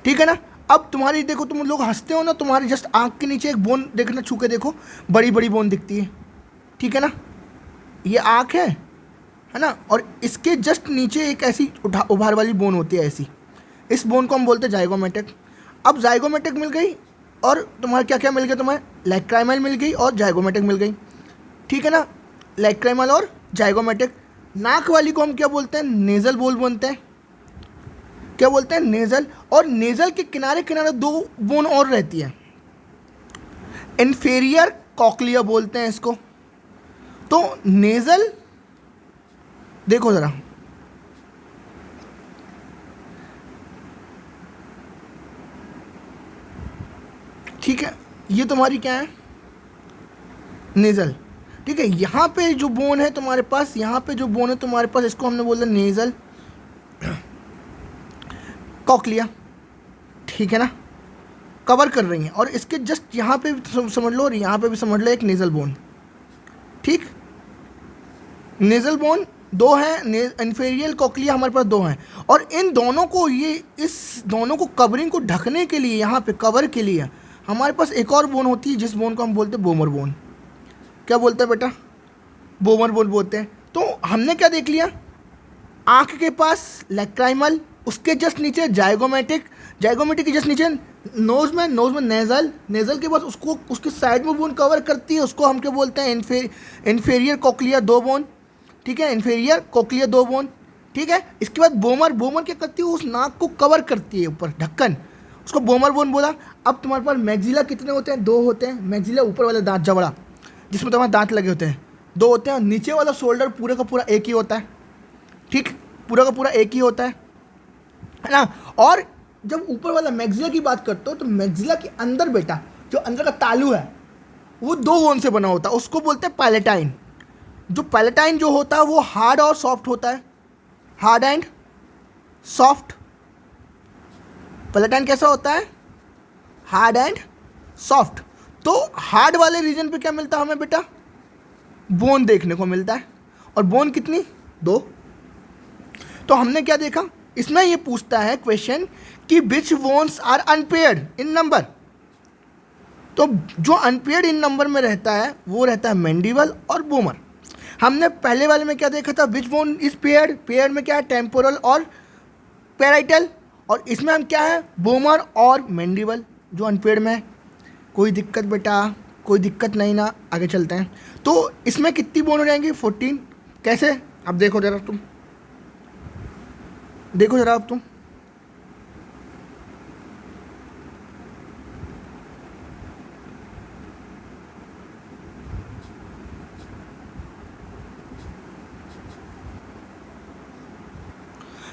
ठीक है ना। अब तुम्हारी देखो, तुम लोग हंसते हो ना, तुम्हारी जस्ट आँख के नीचे एक बोन देखना, छू के देखो, बड़ी बड़ी बोन दिखती है, ठीक है ना। ये आँख है ना, और इसके जस्ट नीचे एक ऐसी उभार वाली बोन होती है ऐसी, इस बोन को हम बोलते हैं जाइगोमेटिक। अब जाइगोमेटिक मिल गई और तुम्हारा क्या क्या मिल गया, तुम्हें लैक्राइमल मिल गई और जाइगोमेटिक मिल गई, ठीक है ना। लैक्राइमल और जाइगोमेटिक। नाक वाली को हम क्या बोलते हैं? नेज़ल बोल बोलते हैं। क्या बोलते हैं? नेज़ल। और नेज़ल के किनारे किनारे दो बोन और रहती है, इन्फीरियर कॉक्लिया बोलते हैं इसको। तो नेज़ल देखो ज़रा, ठीक है, ये तुम्हारी क्या है? नेज़ल, ठीक है। यहाँ पे जो बोन है तुम्हारे पास, यहाँ पे जो बोन है तुम्हारे पास, इसको हमने बोला नेज़ल कॉक्लिया, ठीक है ना, कवर कर रही हैं। और इसके जस्ट यहाँ पे भी समझ लो और यहाँ पे भी समझ लो एक नेज़ल बोन, ठीक। नेज़ल बोन दो हैं, इन्फीरियर कॉक्लिया हमारे पास दो हैं, और इन दोनों को इस दोनों को कवरिंग को ढकने के लिए, यहाँ पे कवर के लिए हमारे पास एक और बोन होती है, जिस बोन को हम बोलते हैं बोमर बोन। क्या बोलते हैं बेटा? बोमर बोन बोलते हैं। तो हमने क्या देख लिया? आँख के पास लैक्राइमल, उसके जस्ट नीचे जाइगोमेटिक, जाइगोमेटिक के जस्ट नीचे नोज में नेज़ल, नेज़ल के पास उसको उसके साइड में बोन कवर करती है, उसको हम क्या बोलते हैं? इन्फीरियर कॉक्लिया दो बोन, ठीक है, इन्फीरियर कॉक्लिया दो बोन, ठीक है। इसके बाद बोमर क्या करती है? उस नाक को कवर करती है, ऊपर ढक्कन, उसको बोमर बोन बोला। अब तुम्हारे पास मैक्सिला कितने होते हैं? दो होते हैं। मैक्सिला ऊपर वाला दांत जबड़ा जिसमें तुम्हारे दांत लगे होते हैं, दो होते हैं। नीचे वाला शोल्डर पूरा का पूरा एक ही होता है, ठीक, पूरा का पूरा एक ही होता है ना। और जब ऊपर वाला मैक्सिला की बात करते हो तो मैक्सिला के अंदर बेटा जो अंदर का तालू है वो दो बोन से बना होता है, उसको बोलते हैं पैलेटाइन। जो पैलेटाइन जो होता है वो हार्ड और सॉफ्ट होता है, हार्ड एंड सॉफ्ट। पैलेटाइन कैसा होता है? Hard and soft. तो हार्ड वाले रीजन पे क्या मिलता है हमें बेटा? बोन देखने को मिलता है। और बोन कितनी? दो। तो हमने क्या देखा इसमें? ये पूछता है क्वेश्चन कि which bones are unpaired in number. तो जो अनपेयर्ड इन नंबर में रहता है वो रहता है मैंडिबल और बोमर। हमने पहले वाले में क्या देखा था? विच बोन इज पेयर्ड। पेयर्ड में क्या है? टेम्पोरल और पैराइटल। और इसमें हम क्या है? बोमर और मैंडिबल जो अनपेयर्ड में है। कोई दिक्कत बेटा? कोई दिक्कत नहीं ना, आगे चलते हैं। तो इसमें कितनी बोन हो जाएंगी? 14। कैसे? अब देखो जरा तुम, देखो जरा अब तुम,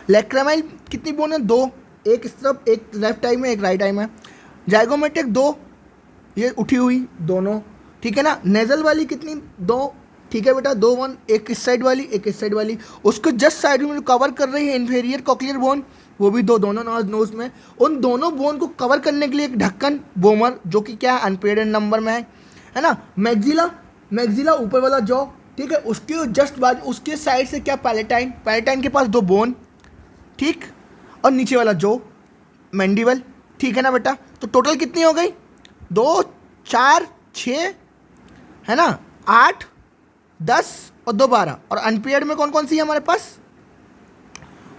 लैक्राइमल कितनी बोन है? दो, एक इस तरफ, एक लेफ्ट आई में, एक राइट आई में। जाइगोमेटिक दो, ये उठी हुई दोनों, ठीक है ना। नेजल वाली कितनी? दो, ठीक है बेटा, दो बोन, एक इस साइड वाली, एक इस साइड वाली। उसको जस्ट साइड में जो कवर कर रही है इन्फीरियर कॉक्लियर बोन, वो भी दो, दोनों नोज में। उन दोनों बोन को कवर करने के लिए एक ढक्कन बोमर, जो कि क्या है? अनपेयर्ड नंबर में है ना। मैक्सिला ऊपर वाला जॉ, ठीक है, उसके जस्ट बाजू, उसके साइड से क्या? पैलेटाइन के पास दो बोन, ठीक, और नीचे वाला जो मैंडिबल, ठीक है ना बेटा। तो टोटल कितनी हो गई? 2, 4, 6 है ना, 8, 10 और 2, 12। और अनपेयर्ड में कौन कौन सी है हमारे पास?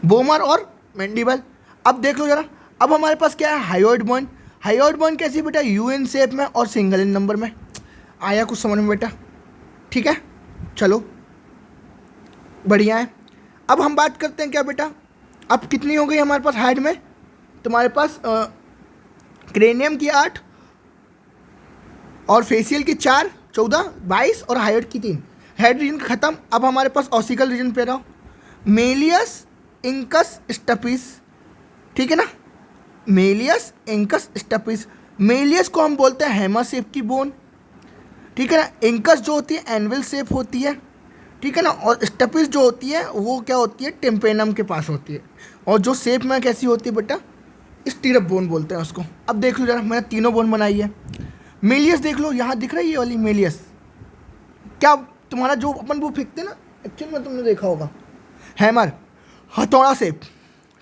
बोमर और मैंडिबल। अब देख लो जरा, अब हमारे पास क्या है? Hyoid bone. हायोइड बोन कैसी बेटा? यूएन शेप में और सिंगल इन नंबर में। आया कुछ समझ में बेटा? ठीक है, चलो बढ़िया है। अब हम बात करते हैं क्या बेटा, अब कितनी हो गई हमारे पास हाइड में? तुम्हारे पास क्रेनियम की 8 और फेशियल की 4, 14, 22 और हाइड की 3। हेड रीजन खत्म। अब हमारे पास ऑसिकल रीजन पे रहो, मेलियस इंकस स्टपिस, ठीक है ना। मेलियस इंकस स्टपिस, मेलियस को हम बोलते हैं हैमर शेप की बोन, ठीक है ना। इंकस जो होती है एनविल शेप होती है, ठीक है ना। और स्टपिस जो होती है वो क्या होती है? टेम्पेनम के पास होती है। और जो शेप में कैसी होती है बेटा? स्टीरअप बोन बोलते हैं उसको। अब देख लो जरा, मैंने तीनों बोन बनाई है। मेलियस देख लो, यहाँ दिख रहा है ये वाली मेलियस, क्या तुम्हारा जो अपन वो फेंकते हैं ना, एक्चुअल में तुमने देखा होगा, हैमर, हथौड़ा शेप,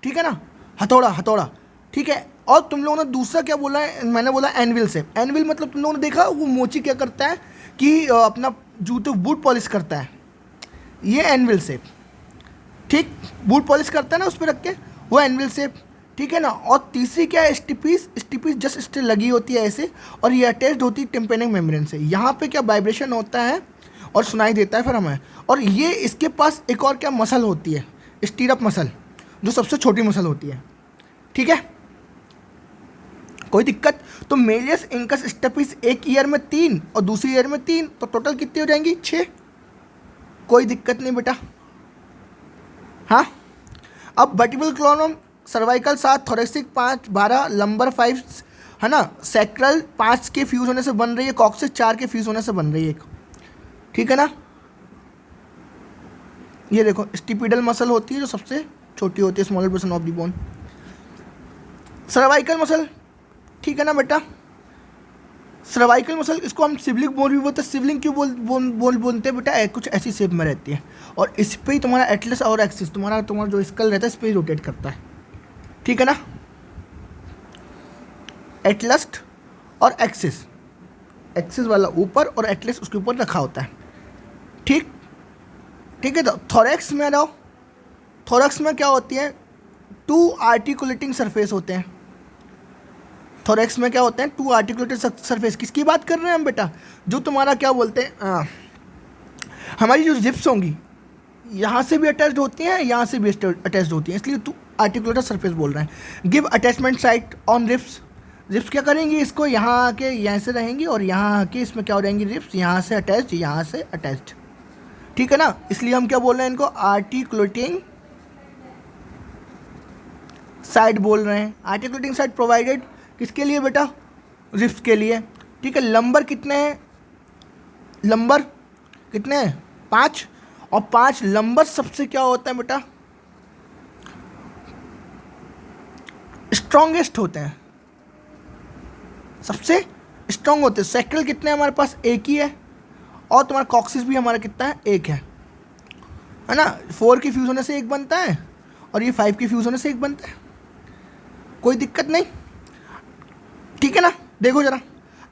ठीक है ना, हथौड़ा हथौड़ा, ठीक है। और तुम लोगों ने दूसरा क्या बोला है, मैंने बोला एनविल शेप। एनविल मतलब तुम लोगों ने देखा वो मोची क्या करता है कि अपना जूते बूट पॉलिश करता है, ये एनविल शेप, ठीक, बूट पॉलिश करता है ना उस पर रख के, वो एनविल शेप, ठीक है ना। और तीसरी क्या है, स्टिपीस। स्टिपीस जस्ट स्टिल लगी होती है ऐसे, और ये अटैच्ड होती है टिम्पेनिक मेम्ब्रेन से। यहाँ पे क्या वाइब्रेशन होता है और सुनाई देता है फिर हमें। और ये इसके पास एक और क्या मसल होती है, स्टीरअप मसल, जो सबसे छोटी मसल होती है, ठीक है। कोई दिक्कत? तो मेलियस इंकस स्टेपिस एक ईयर में 3 और दूसरी ईयर में 3, तो टोटल कितनी हो जाएंगी, 6। कोई दिक्कत नहीं बेटा, हाँ। अब vertebral column, cervical 7, thoracic 5, 12, lumbar 5, है ना, सैक्रल 5 के फ्यूज होने से बन रही है, कॉक्सिस 4 के फ्यूज होने से बन रही है एक, ठीक है ना। ये देखो स्टिपिडल मसल होती है जो सबसे छोटी होती है, smaller portion of the bone, cervical muscle, ठीक है ना बेटा। सर्वाइकल मसल, इसको हम सिबलिंग बोन भी बोलते हैं। सिबलिंग क्यों बोलते हैं बेटा, कुछ ऐसी शेप में रहती है, और इस पे ही तुम्हारा एटलस और एक्सिस, तुम्हारा जो स्कल रहता है इस पे ही रोटेट करता है, ठीक है ना। एटलस और एक्सिस, एक्सिस वाला ऊपर और एटलस उसके ऊपर रखा होता है, ठीक, ठीक है। तो थोरैक्स में रहो, थोरैक्स में क्या होती है, 2 आर्टिकुलेटिंग सरफेस होते हैं। थोरैक्स में क्या होते हैं, 2 आर्टिकुलेटेड सरफेस। किसकी बात कर रहे हैं हम बेटा, जो तुम्हारा क्या बोलते हैं, हमारी जो जिप्स होंगी यहाँ से भी अटैच्ड होती हैं, यहाँ से भी अटैच्ड होती हैं, इसलिए 2 आर्टिकुलेटेड सरफेस बोल रहे हैं। Give attachment site on ribs. Ribs क्या करेंगी, इसको यहाँ आके यहाँ से रहेंगी, और यहाँ आके इसमें क्या हो जाएंगी, रिप्स यहाँ से अटैच्ड, यहाँ से अटैच्ड, ठीक है ना। इसलिए हम क्या बोल रहे हैं इनको, आर्टिकुलेटिंग साइड बोल रहे हैं। आर्टिकुलेटिंग साइड प्रोवाइडेड किसके लिए बेटा, रिप्स के लिए, ठीक है। लंबर कितने हैं, लंबर कितने हैं, 5, और 5 लंबर सबसे क्या होता है बेटा, स्ट्रॉन्गेस्ट होते हैं, सबसे स्ट्रॉन्ग होते हैं। सैक्रल कितने हैं हमारे पास, एक ही है, और तुम्हारा कॉक्सिस भी हमारा कितना है, एक है ना। 4 की फ्यूज होने से एक बनता है, और ये 5 की फ्यूज होने से एक बनता है, कोई दिक्कत नहीं, ठीक है ना। देखो जरा,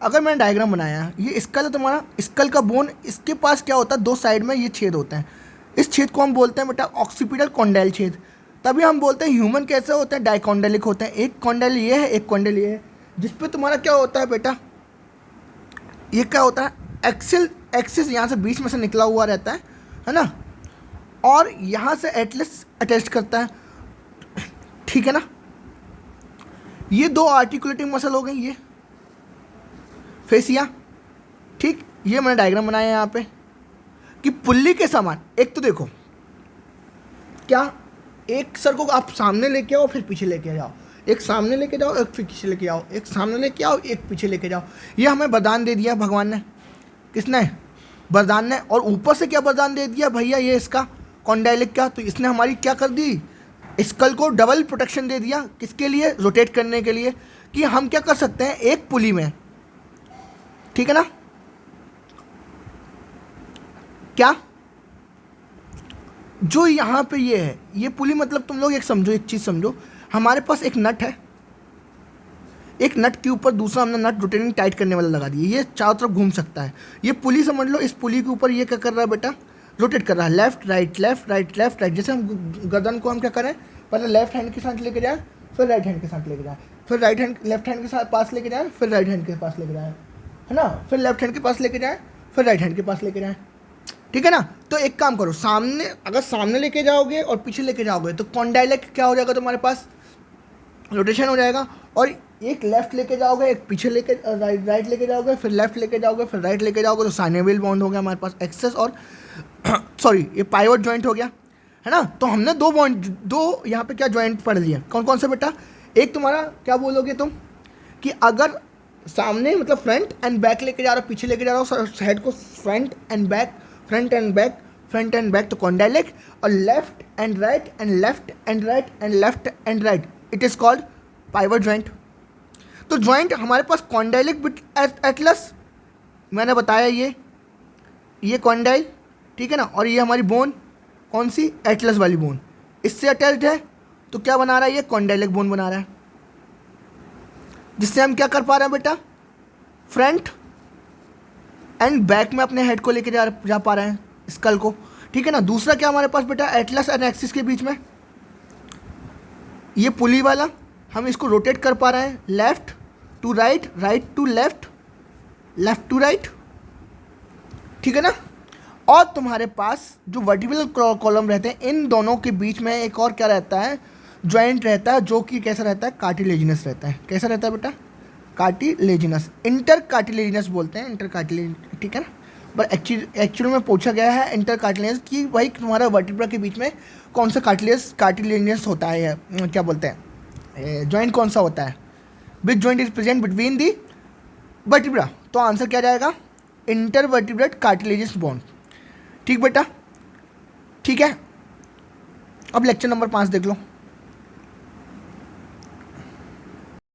अगर मैंने डायग्राम बनाया, ये स्कल है तुम्हारा, स्कल का बोन, इसके पास क्या होता है, 2 साइड में ये छेद होते हैं, इस छेद को हम बोलते हैं बेटा ऑक्सीपिटल कॉन्डाइल छेद। तभी हम बोलते हैं ह्यूमन कैसे होते हैं, डाइकॉन्डाइलिक होते हैं। एक कॉन्डाइल ये है, एक कॉन्डाइल ये है, जिसपे तुम्हारा क्या होता है बेटा, ये क्या होता है, एक्सिस यहाँ से बीच में से निकला हुआ रहता है ना, और यहाँ से एटलस अटैच करता है, ठीक है ना। ये 2 आर्टिकुलेटिंग मसल हो गई, ये फेसिया, ठीक। ये मैंने डायग्राम बनाया है यहाँ पे कि पुल्ली के समान, एक तो देखो क्या, एक सर को आप सामने लेके आओ फिर पीछे लेके जाओ, एक सामने लेके जाओ एक पीछे लेके आओ, एक सामने लेके आओ एक पीछे लेके जाओ। ये हमें वरदान दे दिया भगवान ने, किसने, वरदान ने। और ऊपर से क्या वरदान दे दिया भैया, ये इसका कॉन्डाइलिक का, तो इसने हमारी क्या कर दी, स्कल को डबल प्रोटेक्शन दे दिया, किसके लिए, रोटेट करने के लिए, कि हम क्या कर सकते हैं एक पुली में, ठीक है ना। क्या, जो यहाँ पे ये है, ये पुली मतलब तुम लोग एक समझो, एक चीज़ समझो, हमारे पास एक नट है, एक नट के ऊपर दूसरा हमने नट रोटेटिंग टाइट करने वाला लगा दिया, ये चारों तरफ घूम सकता है। ये पुली समझ लो, इस पुली के ऊपर ये क्या कर रहा है बेटा, रोटेट कर रहा है, left right left right left right. जैसे हम गर्दन को हम क्या करें, पहले लेफ्ट हैंड के साथ लेके जाए, फिर राइट हैंड के साथ लेके जाए, फिर राइट हैंड लेफ्ट हैंड के साथ पास लेके जाए, फिर राइट हैंड के पास लेके जाए, है ना, फिर लेफ्ट हैंड के पास लेके जाए, फिर राइट हैंड के पास लेके जाए, ठीक है ना। तो एक काम करो, सामने अगर सामने लेके जाओगे और पीछे लेके जाओगे तो कॉन्डाइलेक क्या हो जाएगा तुम्हारे पास, रोटेशन हो जाएगा। और एक लेफ्ट लेके जाओगे, एक पीछे लेके राइट लेके जाओगे, फिर लेफ्ट लेके जाओगे, फिर राइट लेके जाओगे, तो साइनोवियल बॉन्ड हो गया हमारे पास, एक्सेस और सॉरी ये पाइवोट जॉइंट हो गया, है ना। तो हमने 2 बॉन्ड, 2 यहाँ पे क्या जॉइंट पढ़ लिए, कौन कौन से बेटा, एक तुम्हारा क्या बोलोगे तुम, कि अगर सामने मतलब फ्रंट एंड बैक लेके जा रहा हो, पीछे लेके जा रहा हो, हेड को front end back, front end back, front end back, तो कॉन्डाइलेक। और left and right and left and right and left and right, it is called pivot joint. तो जॉइंट हमारे पास कॉन्डाइलिक विद एटलस, मैंने बताया ये कॉन्डाइल, ठीक है ना, और ये हमारी बोन कौन सी, एटलस वाली बोन, इससे अटैच्ड है। तो क्या बना रहा है, ये कॉन्डाइलिक बोन बना रहा है, जिससे हम क्या कर पा रहे हैं बेटा, फ्रंट एंड बैक में अपने हेड को लेके जा पा रहे हैं, स्कल को, ठीक है ना। दूसरा क्या हमारे पास बेटा, एटलस एंड एक्सिस के बीच में ये पुली वाला, हम इसको रोटेट कर पा रहे हैं, left to right, right to left, left to right, ठीक है ना। और तुम्हारे पास जो वर्टिब्रल कॉलम रहते हैं, इन दोनों के बीच में एक और क्या रहता है, जॉइंट रहता है, जो कि कैसा रहता है, कार्टिलेजिनस रहता है। कैसा रहता है बेटा, कार्टिलेजिनस, इंटर कार्टिलेजिनस बोलते हैं, इंटर कार्टिलेज, ठीक है ना। पर एक्चुअली में पूछा गया है इंटर कार्टिलेजिनस कि भाई तुम्हारा वर्टिब्रा के बीच में कौन सा कार्टिलेजिनस होता है, या क्या बोलते हैं, जॉइंट कौन सा होता है, which joint is present between the vertebra. तो आंसर क्या जाएगा, इंटर वर्टिब्रेट कार्टिलेजिनस बोन, ठीक बेटा, ठीक है। अब लेक्चर नंबर 5 देख लो।